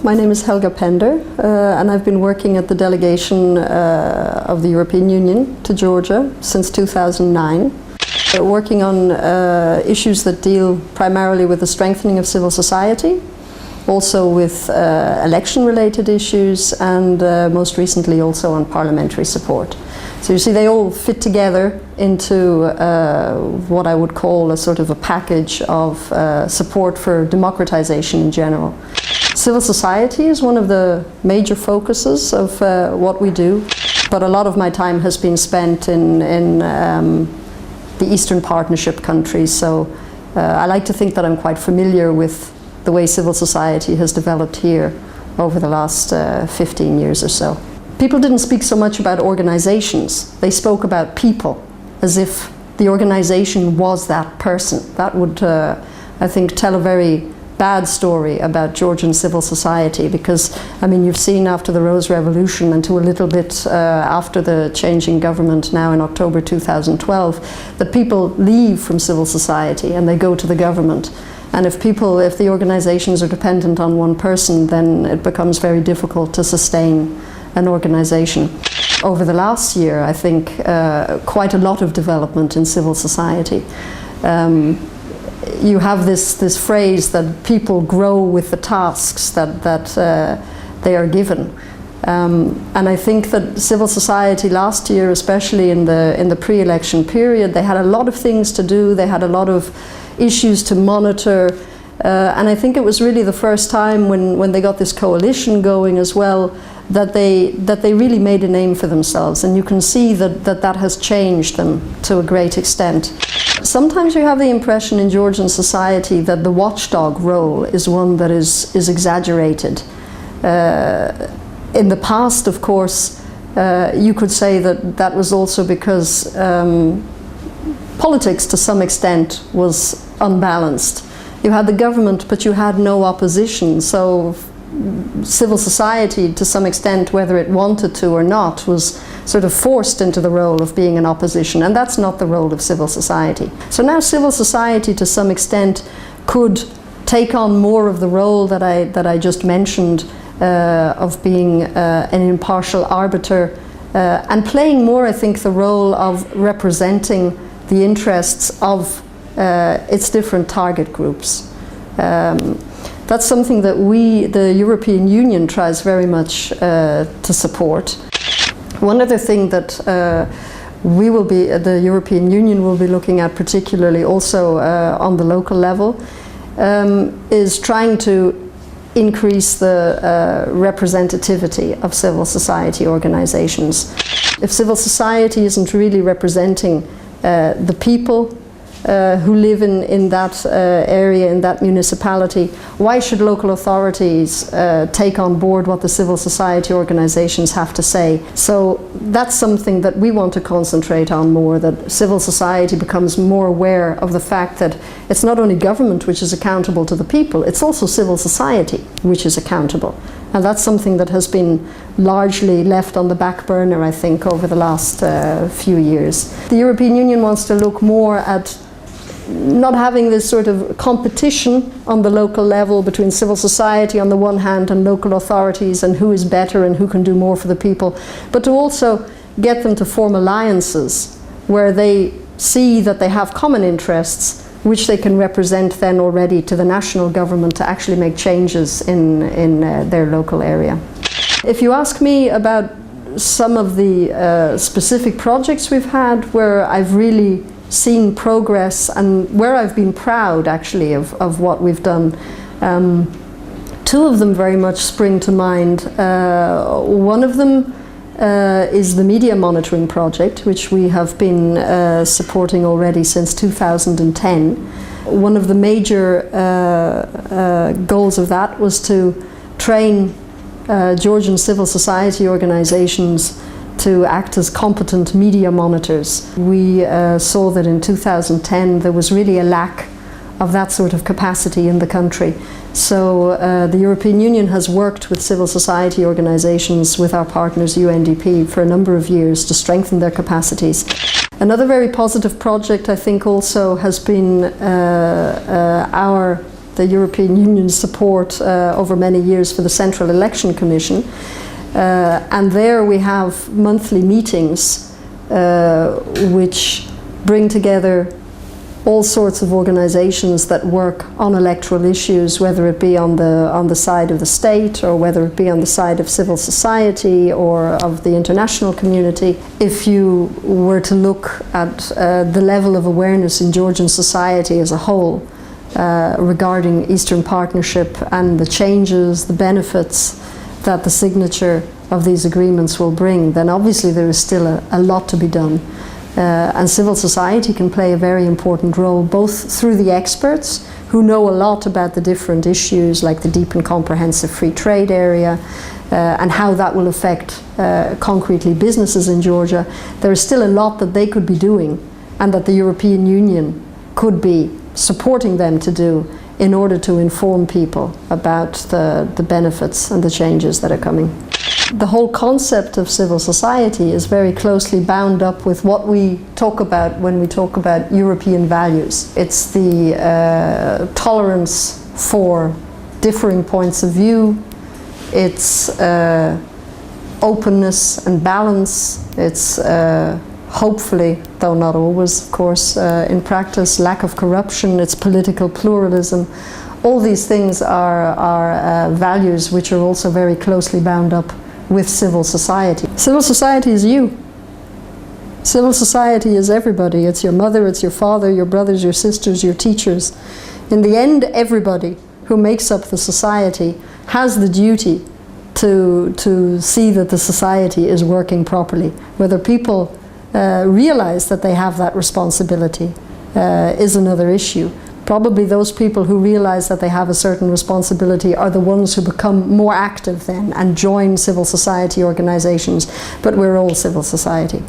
My name is Helga Pender, and I've been working at the delegation of the European Union to Georgia since 2009, working on issues that deal primarily with the strengthening of civil society, also with election-related issues, and most recently also on parliamentary support. So you see, they all fit together into what I would call a sort of a package of support for democratization in general. Civil society is one of the major focuses of what we do, but a lot of my time has been spent in the Eastern Partnership countries, so I like to think that I'm quite familiar with the way civil society has developed here over the last 15 years or so. People didn't speak so much about organizations, they spoke about people, as if the organization was that person. That would, I think, tell a very bad story about Georgian civil society, because, I mean, you've seen after the Rose Revolution and to a little bit after the changing government now in October 2012, that people leave from civil society and they go to the government. And if the organizations are dependent on one person, then it becomes very difficult to sustain an organization. Over the last year, I think quite a lot of development in civil society. You have this phrase that people grow with the tasks that they are given. And I think that civil society last year, especially in the pre-election period, they had a lot of things to do, they had a lot of issues to monitor, and I think it was really the first time when they got this coalition going as well, that they really made a name for themselves, and you can see that has changed them to a great extent. Sometimes you have the impression in Georgian society that the watchdog role is one that is exaggerated. In the past, of course, you could say that was also because politics to some extent was unbalanced. You had the government, but you had no opposition, so civil society, to some extent, whether it wanted to or not, was sort of forced into the role of being an opposition, and that's not the role of civil society. So now civil society, to some extent, could take on more of the role that I just mentioned, of being an impartial arbiter, and playing more, I think, the role of representing the interests of its different target groups. That's something that the European Union, tries very much to support. One other thing that the European Union will be looking at particularly also on the local level, is trying to increase the representativity of civil society organizations. If civil society isn't really representing the people who live in that area, in that municipality, why should local authorities take on board what the civil society organizations have to say? So that's something that we want to concentrate on more, that civil society becomes more aware of the fact that it's not only government which is accountable to the people, it's also civil society which is accountable. And that's something that has been largely left on the back burner, I think, over the last few years. The European Union wants to look more at not having this sort of competition on the local level between civil society on the one hand and local authorities, and who is better and who can do more for the people, but to also get them to form alliances where they see that they have common interests which they can represent then already to the national government to actually make changes in their local area. If you ask me about some of the specific projects we've had where I've really seen progress and where I've been proud actually of what we've done, two of them very much spring to mind. One of them is the media monitoring project, which we have been supporting already since 2010. One of the major goals of that was to train Georgian civil society organizations to act as competent media monitors. We saw that in 2010 there was really a lack of that sort of capacity in the country. So the European Union has worked with civil society organizations, with our partners UNDP, for a number of years to strengthen their capacities. Another very positive project, I think, also has been our the European Union's support over many years for the Central Election Commission. And there we have monthly meetings which bring together all sorts of organizations that work on electoral issues, whether it be on the side of the state or whether it be on the side of civil society or of the international community. If you were to look at the level of awareness in Georgian society as a whole regarding Eastern Partnership and the changes, the benefits that the signature of these agreements will bring, then obviously there is still a lot to be done. And civil society can play a very important role, both through the experts who know a lot about the different issues like the deep and comprehensive free trade area and how that will affect concretely businesses in Georgia. There is still a lot that they could be doing and that the European Union could be supporting them to do in order to inform people about the benefits and the changes that are coming. The whole concept of civil society is very closely bound up with what we talk about when we talk about European values. It's the tolerance for differing points of view, it's openness and balance, it's hopefully, though not always, of course, in practice, lack of corruption, it's political pluralism. All these things are values which are also very closely bound up with civil society. Civil society is you. Civil society is everybody. It's your mother, it's your father, your brothers, your sisters, your teachers. In the end, everybody who makes up the society has the duty to see that the society is working properly. Whether people realize that they have that responsibility is another issue. Probably those people who realize that they have a certain responsibility are the ones who become more active then and join civil society organizations, but we're all civil society.